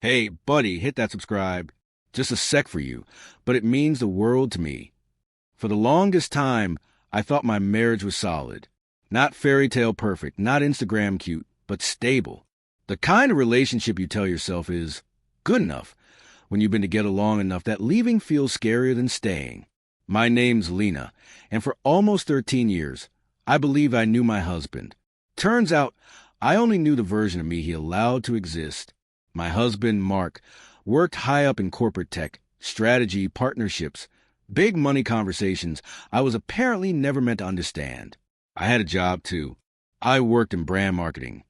Hey, buddy, hit that subscribe. Just a sec for you, but it means the world to me. For the longest time, I thought my marriage was solid. Not fairy tale perfect, not Instagram cute, but stable. The kind of relationship you tell yourself is good enough when you've been together long enough that leaving feels scarier than staying. My name's Lena, and for almost 13 years, I believe I knew my husband. Turns out, I only knew the version of me he allowed to exist. My husband, Mark, worked high up in corporate tech, strategy, partnerships, big money conversations I was apparently never meant to understand. I had a job, too. I worked in brand marketing,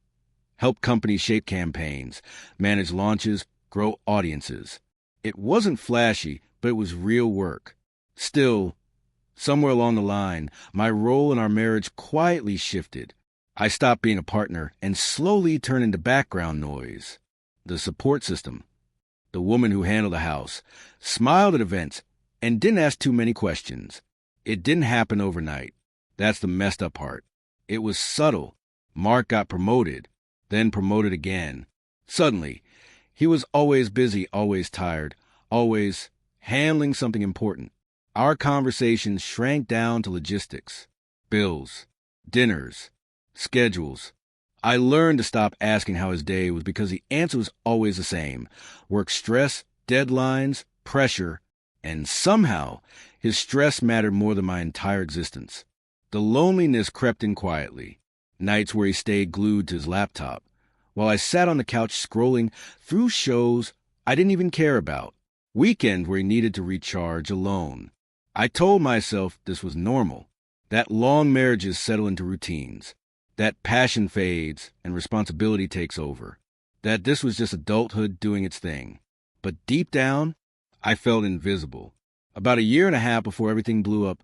helped companies shape campaigns, manage launches, grow audiences. It wasn't flashy, but it was real work. Still, somewhere along the line, my role in our marriage quietly shifted. I stopped being a partner and slowly turned into background noise. The support system, the woman who handled the house, smiled at events, and didn't ask too many questions. It didn't happen overnight. That's the messed up part. It was subtle. Mark got promoted, then promoted again. Suddenly, he was always busy, always tired, always handling something important. Our conversations shrank down to logistics, bills, dinners, schedules. I learned to stop asking how his day was because the answer was always the same. Work stress, deadlines, pressure, and somehow his stress mattered more than my entire existence. The loneliness crept in quietly. Nights where he stayed glued to his laptop, while I sat on the couch scrolling through shows I didn't even care about. Weekends where he needed to recharge alone. I told myself this was normal, that long marriages settle into routines, that passion fades and responsibility takes over, that this was just adulthood doing its thing. But deep down, I felt invisible. About a year and a half before everything blew up,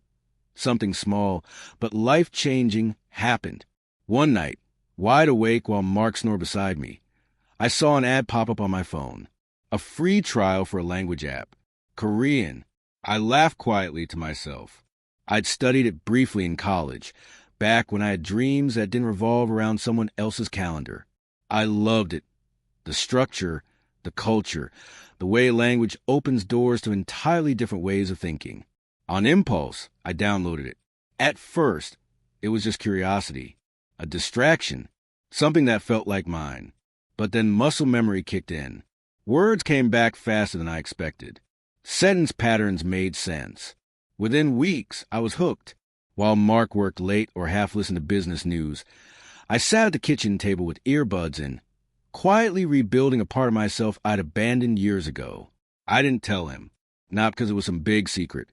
something small but life-changing happened. One night, wide awake while Mark snored beside me, I saw an ad pop up on my phone. A free trial for a language app. Korean. I laughed quietly to myself. I'd studied it briefly in college, back when I had dreams that didn't revolve around someone else's calendar. I loved it. The structure, the culture, the way language opens doors to entirely different ways of thinking. On impulse, I downloaded it. At first, it was just curiosity, a distraction, something that felt like mine. But then muscle memory kicked in. Words came back faster than I expected. Sentence patterns made sense. Within weeks, I was hooked. While Mark worked late or half listened to business news, I sat at the kitchen table with earbuds in, quietly rebuilding a part of myself I'd abandoned years ago. I didn't tell him, not because it was some big secret,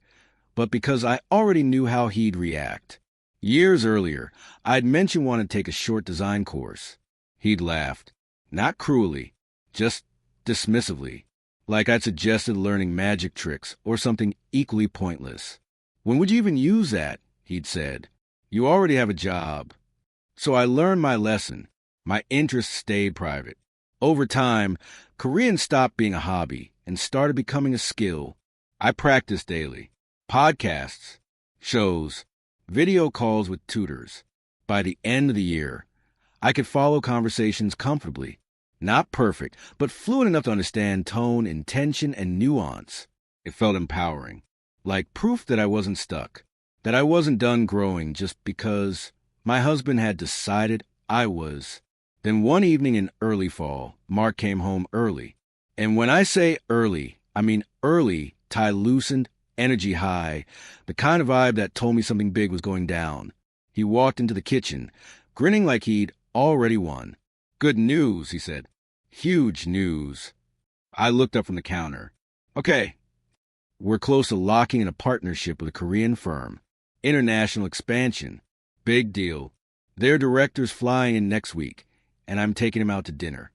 but because I already knew how he'd react. Years earlier, I'd mentioned wanting to take a short design course. He'd laughed, not cruelly, just dismissively, like I'd suggested learning magic tricks or something equally pointless. When would you even use that? He'd said. You already have a job. So I learned my lesson. My interests stayed private. Over time, Korean stopped being a hobby and started becoming a skill. I practiced daily. Podcasts, shows, video calls with tutors. By the end of the year, I could follow conversations comfortably. Not perfect, but fluent enough to understand tone, intention, and nuance. It felt empowering, like proof that I wasn't stuck, that I wasn't done growing just because my husband had decided I was. Then one evening in early fall, Mark came home early. And when I say early, I mean early, tie loosened, energy high, the kind of vibe that told me something big was going down. He walked into the kitchen, grinning like he'd already won. Good news, he said. Huge news. I looked up from the counter. Okay. We're close to locking in a partnership with a Korean firm. International expansion. Big deal. Their director's flying in next week, and I'm taking him out to dinner.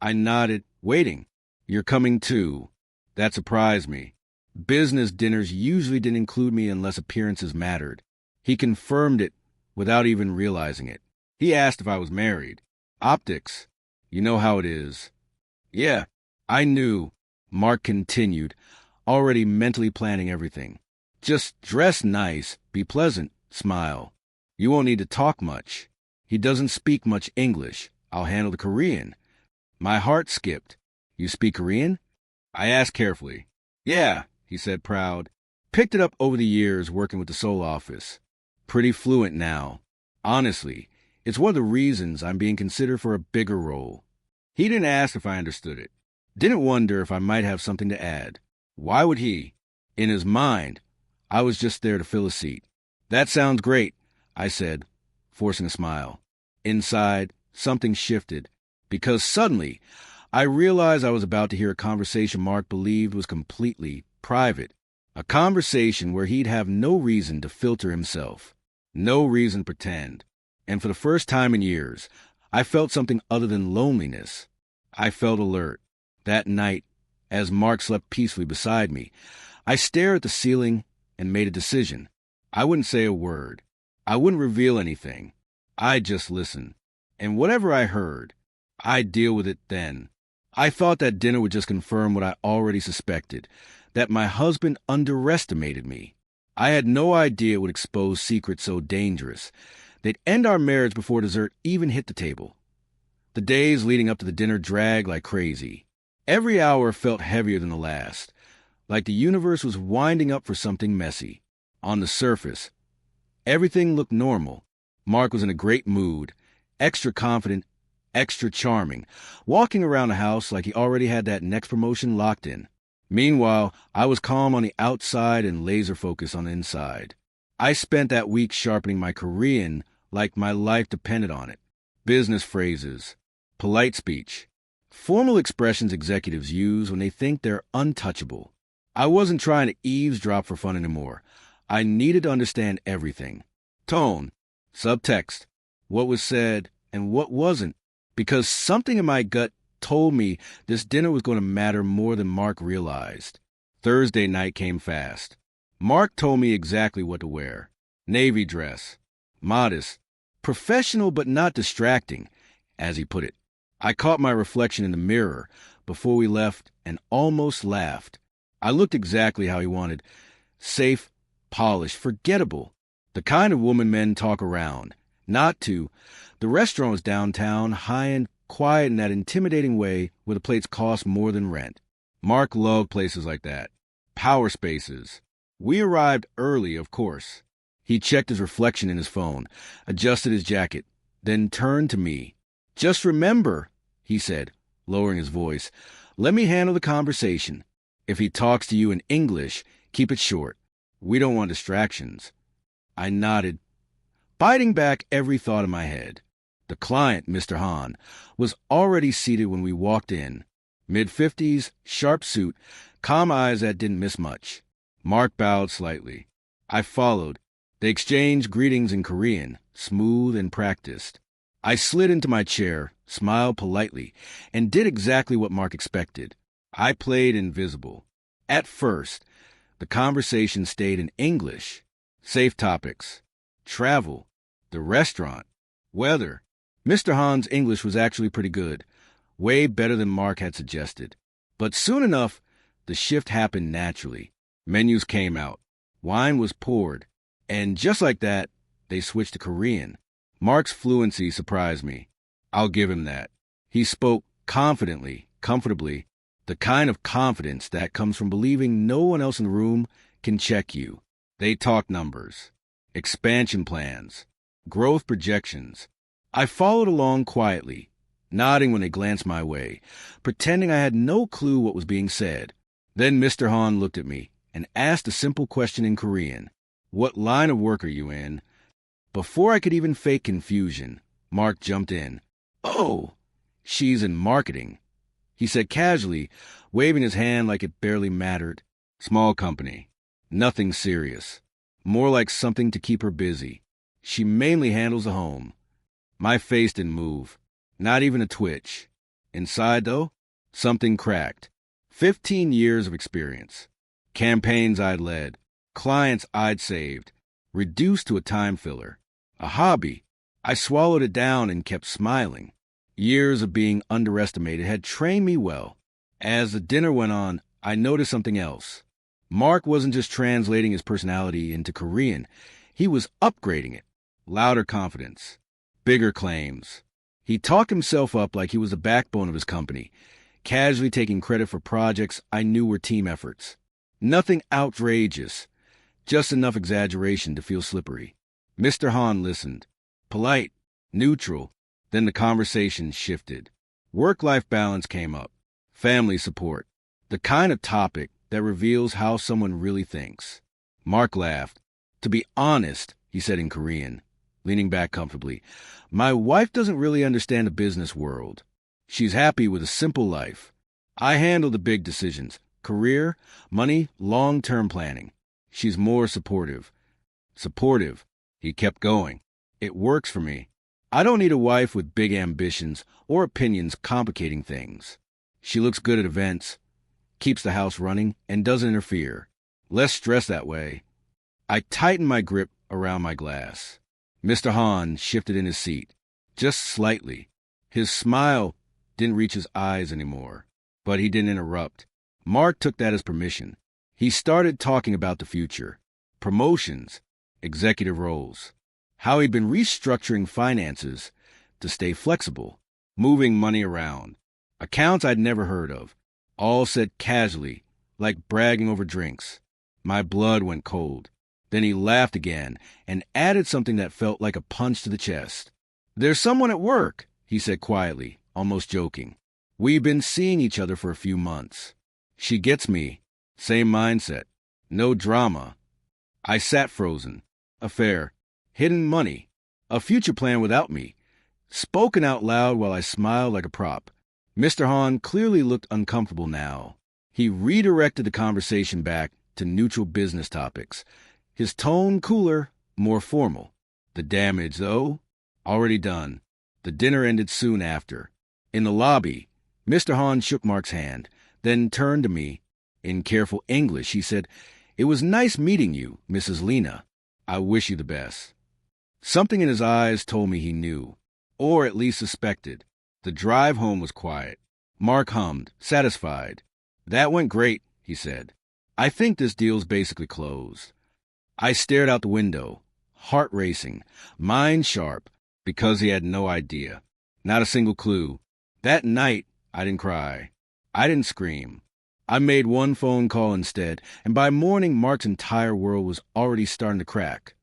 I nodded, waiting. You're coming too. That surprised me. Business dinners usually didn't include me unless appearances mattered. He confirmed it without even realizing it. He asked if I was married. Optics. You know how it is. Yeah, I knew. Mark continued, already mentally planning everything. Just dress nice, be pleasant, smile. You won't need to talk much. He doesn't speak much English. I'll handle the Korean. My heart skipped. You speak Korean? I asked carefully. Yeah, he said, proud. Picked it up over the years working with the Seoul office. Pretty fluent now. Honestly, it's one of the reasons I'm being considered for a bigger role. He didn't ask if I understood it. Didn't wonder if I might have something to add. Why would he? In his mind, I was just there to fill a seat. That sounds great, I said, forcing a smile. Inside, something shifted, because suddenly, I realized I was about to hear a conversation Mark believed was completely private. A conversation where he'd have no reason to filter himself. No reason to pretend. And for the first time in years, I felt something other than loneliness. I felt alert. That night, as Mark slept peacefully beside me, I stared at the ceiling and made a decision. I wouldn't say a word. I wouldn't reveal anything. I'd just listen. And whatever I heard, I'd deal with it then. I thought that dinner would just confirm what I already suspected, that my husband underestimated me. I had no idea it would expose secrets so dangerous. They'd end our marriage before dessert even hit the table. The days leading up to the dinner dragged like crazy. Every hour felt heavier than the last, like the universe was winding up for something messy. On the surface, everything looked normal. Mark was in a great mood, extra confident, extra charming, walking around the house like he already had that next promotion locked in. Meanwhile, I was calm on the outside and laser-focused on the inside. I spent that week sharpening my Korean like my life depended on it. Business phrases, polite speech, formal expressions executives use when they think they're untouchable. I wasn't trying to eavesdrop for fun anymore. I needed to understand everything. Tone, subtext, what was said and what wasn't, because something in my gut told me this dinner was going to matter more than Mark realized. Thursday night came fast. Mark told me exactly what to wear. Navy dress. Modest. Professional but not distracting, as he put it. I caught my reflection in the mirror before we left and almost laughed. I looked exactly how he wanted. Safe, polished, forgettable. The kind of woman men talk around. Not to. The restaurant was downtown, high-end, quiet in that intimidating way where the plates cost more than rent. Mark loved places like that. Power spaces. We arrived early, of course. He checked his reflection in his phone, adjusted his jacket, then turned to me. Just remember, he said, lowering his voice, let me handle the conversation. If he talks to you in English, keep it short. We don't want distractions. I nodded, biting back every thought in my head. The client, Mr. Han, was already seated when we walked in. Mid-50s, sharp suit, calm eyes that didn't miss much. Mark bowed slightly. I followed. They exchanged greetings in Korean, smooth and practiced. I slid into my chair, smiled politely, and did exactly what Mark expected. I played invisible. At first, the conversation stayed in English. Safe topics. Travel. The restaurant. Weather. Mr. Han's English was actually pretty good. Way better than Mark had suggested. But soon enough, the shift happened naturally. Menus came out. Wine was poured. And just like that, they switched to Korean. Mark's fluency surprised me. I'll give him that. He spoke confidently, comfortably, the kind of confidence that comes from believing no one else in the room can check you. They talked numbers, expansion plans, growth projections. I followed along quietly, nodding when they glanced my way, pretending I had no clue what was being said. Then Mr. Han looked at me and asked a simple question in Korean. What line of work are you in? Before I could even fake confusion, Mark jumped in. Oh, she's in marketing, he said casually, waving his hand like it barely mattered. Small company. Nothing serious. More like something to keep her busy. She mainly handles the home. My face didn't move. Not even a twitch. Inside, though, something cracked. 15 years of experience. Campaigns I'd led. Clients I'd saved. Reduced to a time filler. A hobby. I swallowed it down and kept smiling. Years of being underestimated had trained me well. As the dinner went on, I noticed something else. Mark wasn't just translating his personality into Korean. He was upgrading it. Louder confidence. Bigger claims. He talked himself up like he was the backbone of his company, casually taking credit for projects I knew were team efforts. Nothing outrageous, just enough exaggeration to feel slippery. Mr. Hahn listened. Polite, neutral, then the conversation shifted. Work-life balance came up. Family support. The kind of topic that reveals how someone really thinks. Mark laughed. To be honest, he said in Korean, leaning back comfortably, my wife doesn't really understand the business world. She's happy with a simple life. I handle the big decisions. Career, money, long-term planning. She's more supportive. Supportive. He kept going. It works for me. I don't need a wife with big ambitions or opinions complicating things. She looks good at events, keeps the house running, and doesn't interfere. Less stress that way. I tightened my grip around my glass. Mr. Hahn shifted in his seat, just slightly. His smile didn't reach his eyes anymore, but he didn't interrupt. Mark took that as permission. He started talking about the future, promotions, executive roles, how he'd been restructuring finances to stay flexible, moving money around, accounts I'd never heard of, all said casually, like bragging over drinks. My blood went cold. Then he laughed again and added something that felt like a punch to the chest. There's someone at work, he said quietly, almost joking. We've been seeing each other for a few months. She gets me. Same mindset. No drama. I sat frozen. Affair. Hidden money. A future plan without me. Spoken out loud while I smiled like a prop. Mr. Hahn clearly looked uncomfortable now. He redirected the conversation back to neutral business topics. His tone cooler, more formal. The damage, though, already done. The dinner ended soon after. In the lobby, Mr. Hahn shook Mark's hand, then turned to me. In careful English, he said, "It was nice meeting you, Mrs. Lena. I wish you the best." Something in his eyes told me he knew, or at least suspected. The drive home was quiet. Mark hummed, satisfied. That went great, he said. I think this deal's basically closed. I stared out the window, heart racing, mind sharp, because he had no idea. Not a single clue. That night, I didn't cry. I didn't scream. I made one phone call instead, and by morning, Mark's entire world was already starting to crack.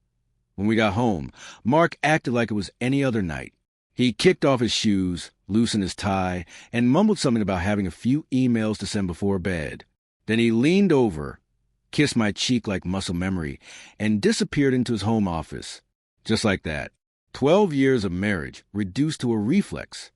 When we got home, Mark acted like it was any other night. He kicked off his shoes, loosened his tie, and mumbled something about having a few emails to send before bed. Then he leaned over, kissed my cheek like muscle memory, and disappeared into his home office. Just like that. 12 years of marriage reduced to a reflex.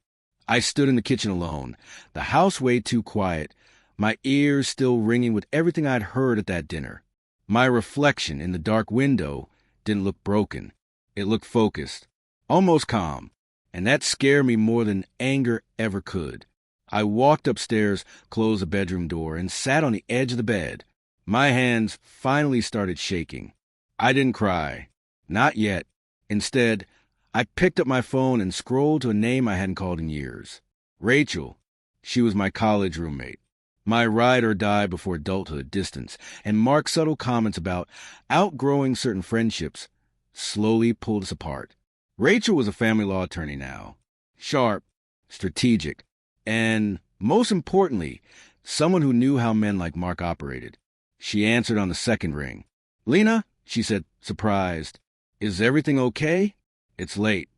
I stood in the kitchen alone, the house way too quiet, my ears still ringing with everything I'd heard at that dinner. My reflection in the dark window didn't look broken. It looked focused, almost calm, and that scared me more than anger ever could. I walked upstairs, closed the bedroom door, and sat on the edge of the bed. My hands finally started shaking. I didn't cry. Not yet. Instead, I picked up my phone and scrolled to a name I hadn't called in years. Rachel. She was my college roommate. My ride or die before adulthood distance, and Mark's subtle comments about outgrowing certain friendships slowly pulled us apart. Rachel was a family law attorney now. Sharp, strategic, and, most importantly, someone who knew how men like Mark operated. She answered on the second ring. "Lena," she said, surprised, "is everything okay? It's late."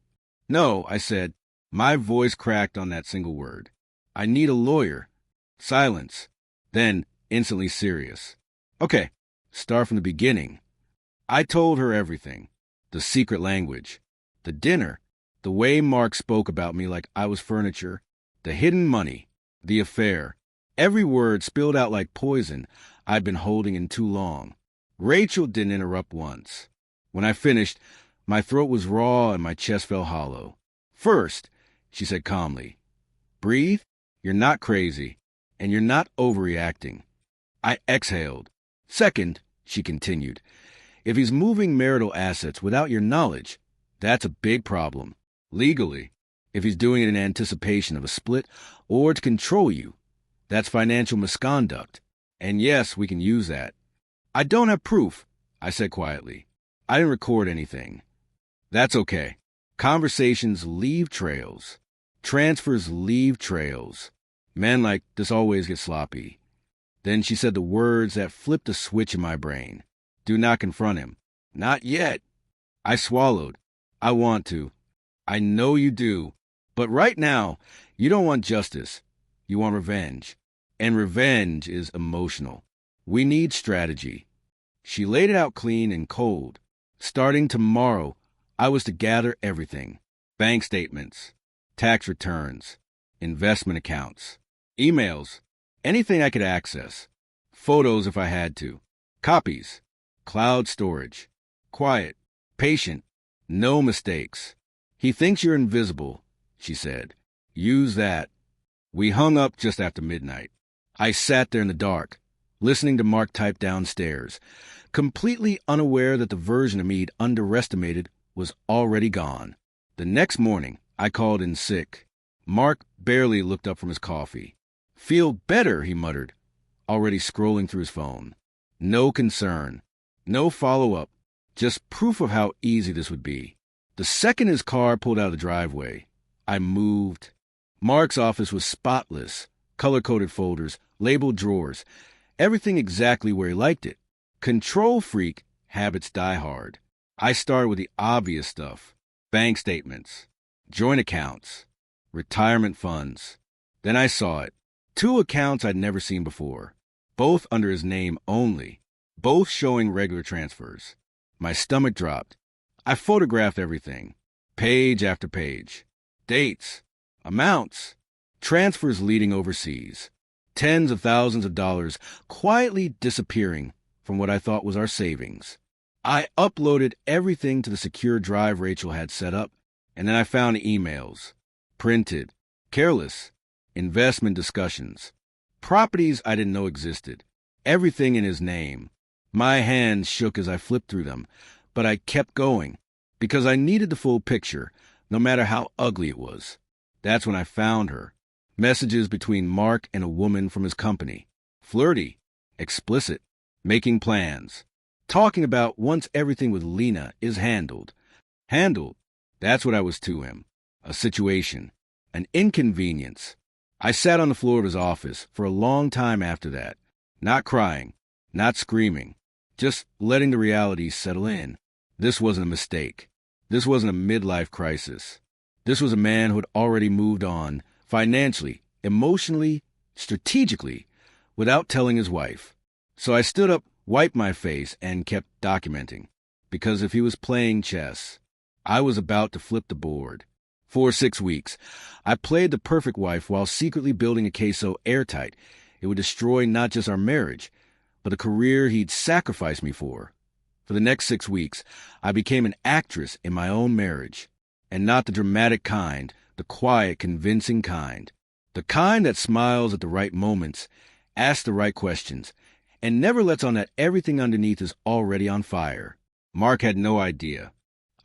"No," I said. My voice cracked on that single word. "I need a lawyer." Silence. Then, instantly serious. "Okay, start from the beginning." I told her everything. The secret language. The dinner. The way Mark spoke about me like I was furniture. The hidden money. The affair. Every word spilled out like poison I'd been holding in too long. Rachel didn't interrupt once. When I finished, my throat was raw and my chest felt hollow. "First," she said calmly, "breathe. You're not crazy, and you're not overreacting." I exhaled. "Second," she continued, "if he's moving marital assets without your knowledge, that's a big problem. Legally, if he's doing it in anticipation of a split or to control you, that's financial misconduct. And yes, we can use that." "I don't have proof," I said quietly. "I didn't record anything." "That's okay. Conversations leave trails. Transfers leave trails. Men like this always get sloppy. Then she said the words that flipped a switch in my brain. Do not confront him. Not yet. I swallowed. I want to. I know you do. But right now, you don't want justice. You want revenge. And revenge is emotional. We need strategy. She laid it out clean and cold. Starting tomorrow, I was to gather everything. Bank statements, tax returns, investment accounts, emails, anything I could access, photos if I had to, copies, cloud storage, quiet, patient, no mistakes. He thinks you're invisible, she said. Use that. We hung up just after midnight. I sat there in the dark, listening to Mark type downstairs, completely unaware that the version of me he'd underestimated was already gone. The next morning, I called in sick. Mark barely looked up from his coffee. Feel better, he muttered, already scrolling through his phone. No concern. No follow-up. Just proof of how easy this would be. The second his car pulled out of the driveway, I moved. Mark's office was spotless. Color-coded folders, labeled drawers. Everything exactly where he liked it. Control freak, habits die hard. I started with the obvious stuff. Bank statements, joint accounts, retirement funds. Then I saw it. 2 accounts I'd never seen before. Both under his name only. Both showing regular transfers. My stomach dropped. I photographed everything. Page after page. Dates. Amounts. Transfers leading overseas. Tens of thousands of dollars quietly disappearing from what I thought was our savings. I uploaded everything to the secure drive Rachel had set up, and then I found emails. Printed. Careless. Investment discussions. Properties I didn't know existed. Everything in his name. My hands shook as I flipped through them, but I kept going, because I needed the full picture, no matter how ugly it was. That's when I found her. Messages between Mark and a woman from his company. Flirty. Explicit. Making plans. Talking about once everything with Lena is handled. Handled. That's what I was to him. A situation. An inconvenience. I sat on the floor of his office for a long time after that. Not crying. Not screaming. Just letting the reality settle in. This wasn't a mistake. This wasn't a midlife crisis. This was a man who had already moved on, financially, emotionally, strategically, without telling his wife. So I stood up, wiped my face, and kept documenting. Because if he was playing chess, I was about to flip the board. For 6 weeks, I played the perfect wife while secretly building a case so airtight it would destroy not just our marriage, but the career he'd sacrificed me for. For the next 6 weeks, I became an actress in my own marriage. And not the dramatic kind, the quiet, convincing kind. The kind that smiles at the right moments, asks the right questions, and never lets on that everything underneath is already on fire. Mark had no idea.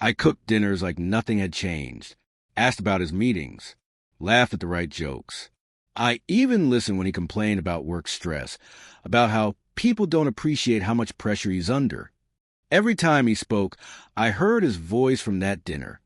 I cooked dinners like nothing had changed, asked about his meetings, laughed at the right jokes. I even listened when he complained about work stress, about how people don't appreciate how much pressure he's under. Every time he spoke, I heard his voice from that dinner,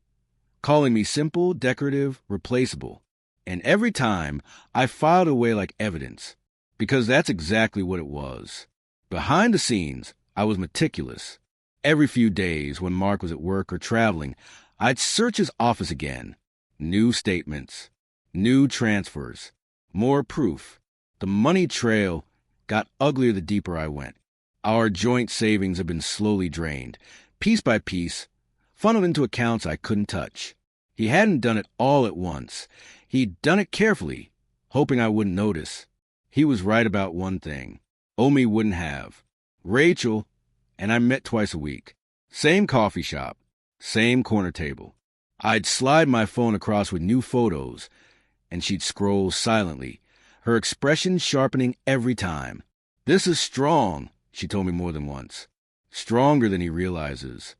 calling me simple, decorative, replaceable. And every time, I filed away like evidence, because that's exactly what it was. Behind the scenes, I was meticulous. Every few days, when Mark was at work or traveling, I'd search his office again. New statements, new transfers, more proof. The money trail got uglier the deeper I went. Our joint savings had been slowly drained, piece by piece, funneled into accounts I couldn't touch. He hadn't done it all at once. He'd done it carefully, hoping I wouldn't notice. He was right about one thing. Omi wouldn't have. Rachel and I met twice a week. Same coffee shop, same corner table. I'd slide my phone across with new photos, and she'd scroll silently, her expression sharpening every time. This is strong, she told me more than once. Stronger than he realizes.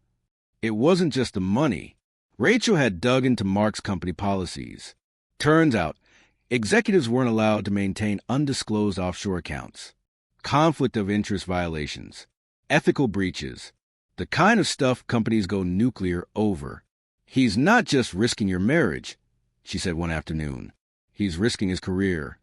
It wasn't just the money. Rachel had dug into Mark's company policies. Turns out, executives weren't allowed to maintain undisclosed offshore accounts. Conflict of interest violations. Ethical breaches. The kind of stuff companies go nuclear over. He's not just risking your marriage, she said one afternoon. He's risking his career.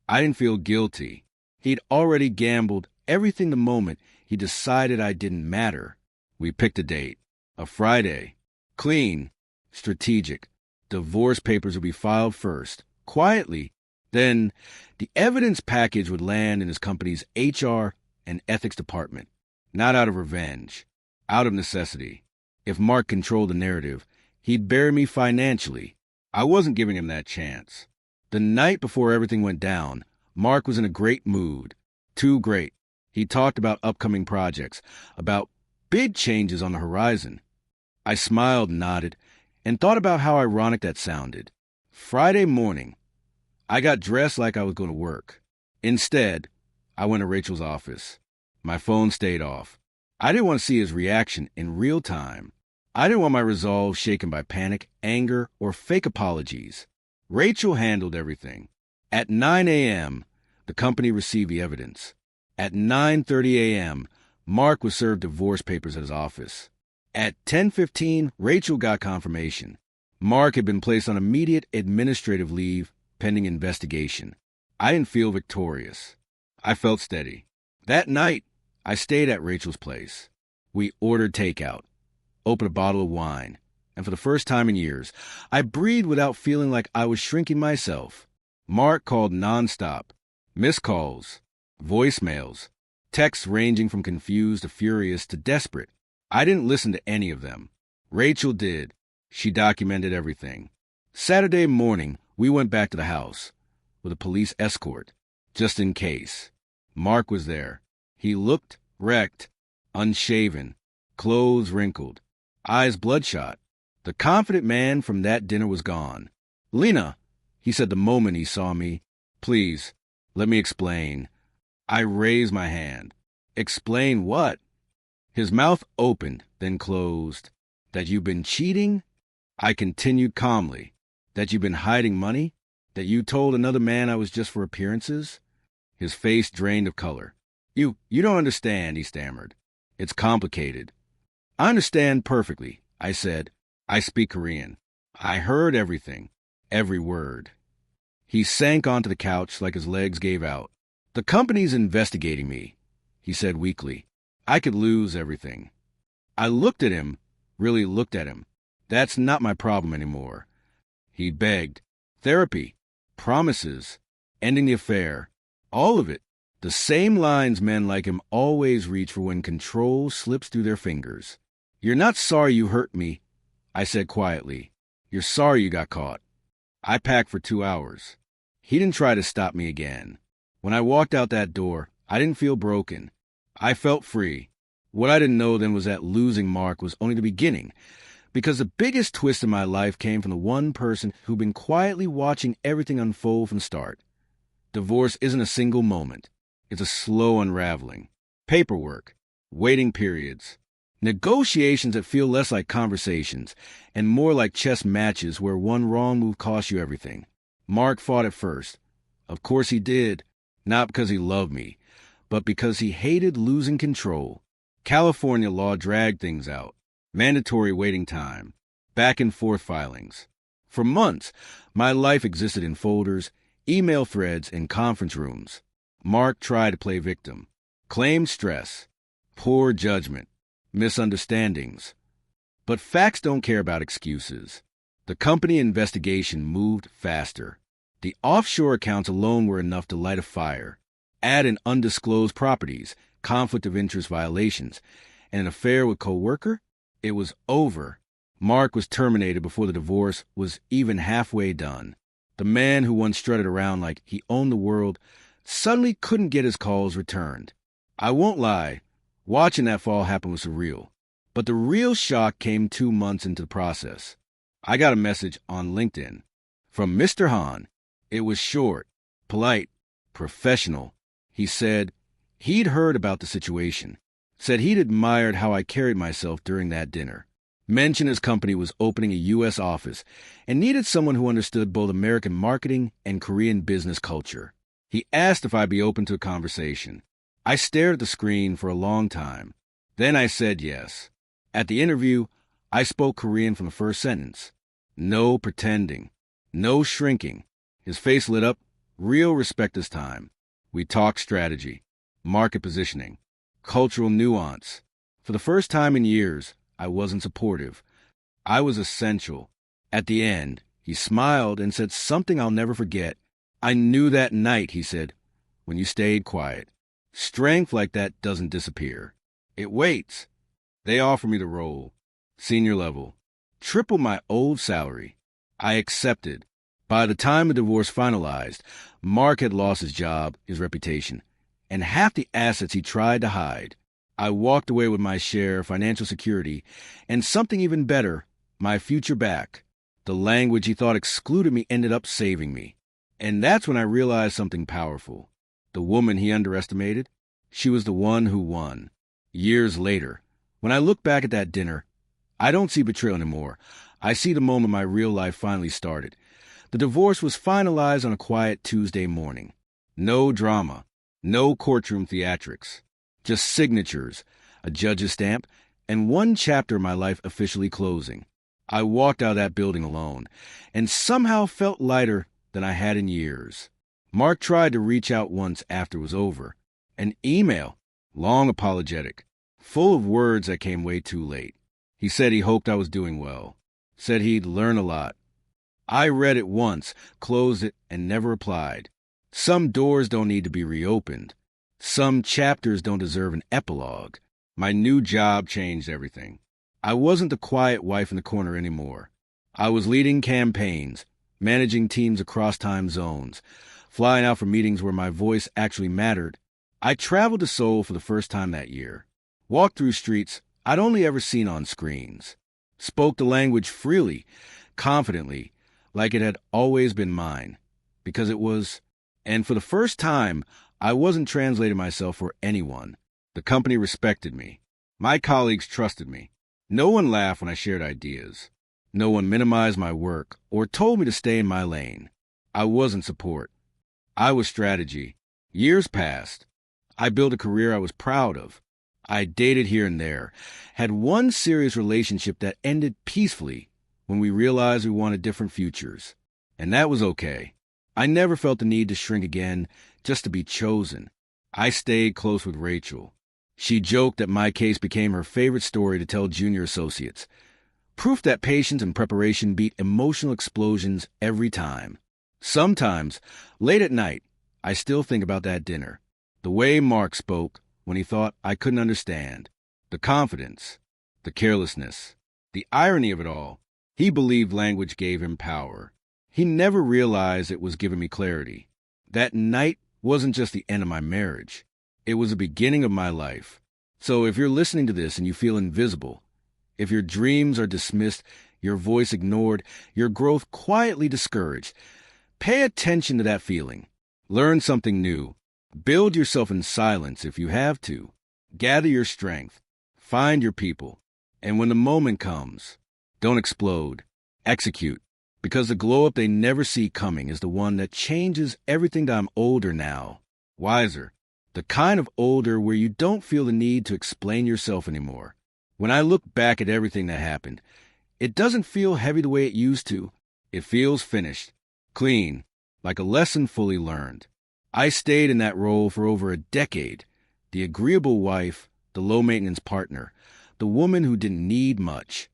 I didn't feel guilty. He'd already gambled everything the moment he decided I didn't matter. We picked a date. A Friday. Clean. Strategic. Divorce papers would be filed first. Quietly. Then the evidence package would land in his company's HR and ethics department. Not out of revenge. Out of necessity. If Mark controlled the narrative, he'd bury me financially. I wasn't giving him that chance. The night before everything went down, Mark was in a great mood. Too great. He talked about upcoming projects, about big changes on the horizon. I smiled and nodded, and thought about how ironic that sounded. Friday morning, I got dressed like I was going to work. Instead, I went to Rachel's office. My phone stayed off. I didn't want to see his reaction in real time. I didn't want my resolve shaken by panic, anger, or fake apologies. Rachel handled everything. At 9 a.m., the company received the evidence. At 9:30 a.m., Mark was served divorce papers at his office. At 10:15, Rachel got confirmation. Mark had been placed on immediate administrative leave pending investigation. I didn't feel victorious. I felt steady. That night, I stayed at Rachel's place. We ordered takeout, opened a bottle of wine, and for the first time in years, I breathed without feeling like I was shrinking myself. Mark called nonstop. Missed calls, voicemails, texts ranging from confused to furious to desperate. I didn't listen to any of them. Rachel did. She documented everything. Saturday morning, we went back to the house with a police escort, just in case. Mark was there. He looked wrecked, unshaven, clothes wrinkled, eyes bloodshot. The confident man from that dinner was gone. "Lena," he said the moment he saw me, "please, let me explain." I raised my hand. "Explain what?" His mouth opened, then closed. "That you've been cheating?" I continued calmly. "That you've been hiding money? That you told another man I was just for appearances?" His face drained of color. You don't understand," he stammered. "It's complicated." "I understand perfectly," I said. "I speak Korean. I heard everything, every word." He sank onto the couch like his legs gave out. "The company's investigating me," he said weakly. "I could lose everything." I looked at him, really looked at him. "That's not my problem anymore." He begged. Therapy, promises, ending the affair, all of it. The same lines men like him always reach for when control slips through their fingers. "You're not sorry you hurt me," I said quietly. "You're sorry you got caught." I packed for 2 hours. He didn't try to stop me again. When I walked out that door, I didn't feel broken. I felt free. What I didn't know then was that losing Mark was only the beginning, because the biggest twist in my life came from the one person who'd been quietly watching everything unfold from the start. Divorce isn't a single moment. It's a slow unraveling. Paperwork, waiting periods, negotiations that feel less like conversations and more like chess matches where one wrong move costs you everything. Mark fought at first. Of course he did, not because he loved me, but because he hated losing control. California law dragged things out. Mandatory waiting time, back and forth filings. For months, my life existed in folders, email threads, and conference rooms. Mark tried to play victim, claimed stress, poor judgment, misunderstandings. But facts don't care about excuses. The company investigation moved faster. The offshore accounts alone were enough to light a fire. Add in undisclosed properties, conflict of interest violations, and an affair with co-worker, it was over. Mark was terminated before the divorce was even halfway done. The man who once strutted around like he owned the world suddenly couldn't get his calls returned. I won't lie, watching that fall happen was surreal. But the real shock came 2 months into the process. I got a message on LinkedIn from Mr. Han. It was short, polite, professional. He said he'd heard about the situation, said he'd admired how I carried myself during that dinner, mentioned his company was opening a U.S. office and needed someone who understood both American marketing and Korean business culture. He asked if I'd be open to a conversation. I stared at the screen for a long time. Then I said yes. At the interview, I spoke Korean from the first sentence. No pretending. No shrinking. His face lit up. Real respect this time. We talked strategy, market positioning, cultural nuance. For the first time in years, I wasn't supportive. I was essential. At the end, he smiled and said something I'll never forget. I knew that night, he said, when you stayed quiet. Strength like that doesn't disappear. It waits. They offered me the role. Senior level. Triple my old salary. I accepted. By the time the divorce finalized, Mark had lost his job, his reputation, and half the assets he tried to hide. I walked away with my share of financial security and something even better, my future back. The language he thought excluded me ended up saving me. And that's when I realized something powerful. The woman he underestimated, she was the one who won. Years later, when I look back at that dinner, I don't see betrayal anymore. I see the moment my real life finally started. The divorce was finalized on a quiet Tuesday morning. No drama, no courtroom theatrics, just signatures, a judge's stamp, and one chapter of my life officially closing. I walked out of that building alone, and somehow felt lighter than I had in years. Mark tried to reach out once after it was over. An email, long apologetic, full of words that came way too late. He said he hoped I was doing well, said he'd learn a lot. I read it once, closed it, and never replied. Some doors don't need to be reopened. Some chapters don't deserve an epilogue. My new job changed everything. I wasn't the quiet wife in the corner anymore. I was leading campaigns, managing teams across time zones, flying out for meetings where my voice actually mattered. I traveled to Seoul for the first time that year. Walked through streets I'd only ever seen on screens. Spoke the language freely, confidently, like it had always been mine. Because it was. And for the first time, I wasn't translating myself for anyone. The company respected me. My colleagues trusted me. No one laughed when I shared ideas. No one minimized my work or told me to stay in my lane. I wasn't support. I was strategy. Years passed. I built a career I was proud of. I dated here and there, had one serious relationship that ended peacefully when we realized we wanted different futures. And that was okay. I never felt the need to shrink again just to be chosen. I stayed close with Rachel. She joked that my case became her favorite story to tell junior associates. Proof that patience and preparation beat emotional explosions every time. Sometimes, late at night, I still think about that dinner. The way Mark spoke when he thought I couldn't understand. The confidence, the carelessness, the irony of it all. He believed language gave him power. He never realized it was giving me clarity. That night wasn't just the end of my marriage. It was the beginning of my life. So if you're listening to this and you feel invisible, if your dreams are dismissed, your voice ignored, your growth quietly discouraged, pay attention to that feeling. Learn something new. Build yourself in silence if you have to. Gather your strength. Find your people. And when the moment comes, don't explode. Execute. Because the glow-up they never see coming is the one that changes everything. That I'm older now. Wiser. The kind of older where you don't feel the need to explain yourself anymore. When I look back at everything that happened, it doesn't feel heavy the way it used to. It feels finished. Clean. Like a lesson fully learned. I stayed in that role for over a decade. The agreeable wife, the low-maintenance partner, the woman who didn't need much.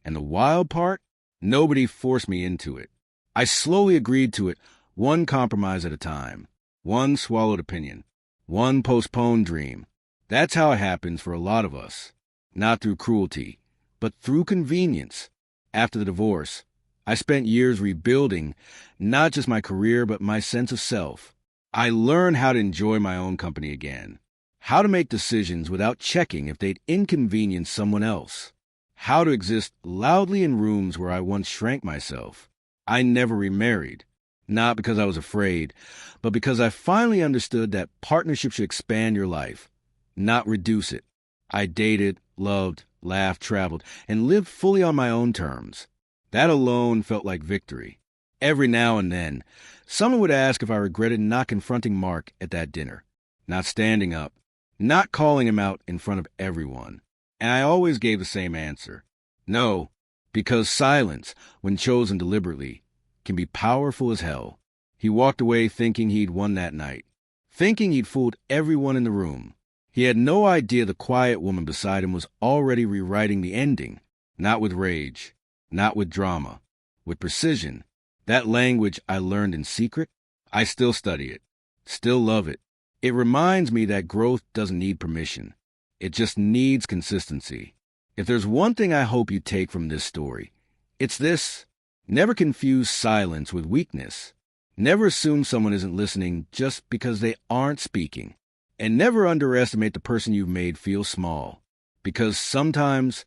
And the wild part? Nobody forced me into it. I slowly agreed to it, one compromise at a time. One swallowed opinion. One postponed dream. That's how it happens for a lot of us. Not through cruelty, but through convenience. After the divorce, I spent years rebuilding not just my career, but my sense of self. I learned how to enjoy my own company again. How to make decisions without checking if they'd inconvenience someone else. How to exist loudly in rooms where I once shrank myself. I never remarried. Not because I was afraid, but because I finally understood that partnership should expand your life, not reduce it. I dated, loved, laughed, traveled, and lived fully on my own terms. That alone felt like victory. Every now and then, someone would ask if I regretted not confronting Mark at that dinner, not standing up, not calling him out in front of everyone. And I always gave the same answer. No, because silence, when chosen deliberately, can be powerful as hell. He walked away thinking he'd won that night, thinking he'd fooled everyone in the room. He had no idea the quiet woman beside him was already rewriting the ending, not with rage, not with drama, with precision. That language I learned in secret, I still study it, still love it. It reminds me that growth doesn't need permission. It just needs consistency. If there's one thing I hope you take from this story, it's this. Never confuse silence with weakness. Never assume someone isn't listening just because they aren't speaking. And never underestimate the person you've made feel small. Because sometimes,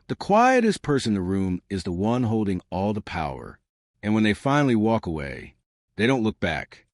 the quietest person in the room is the one holding all the power. And when they finally walk away, they don't look back.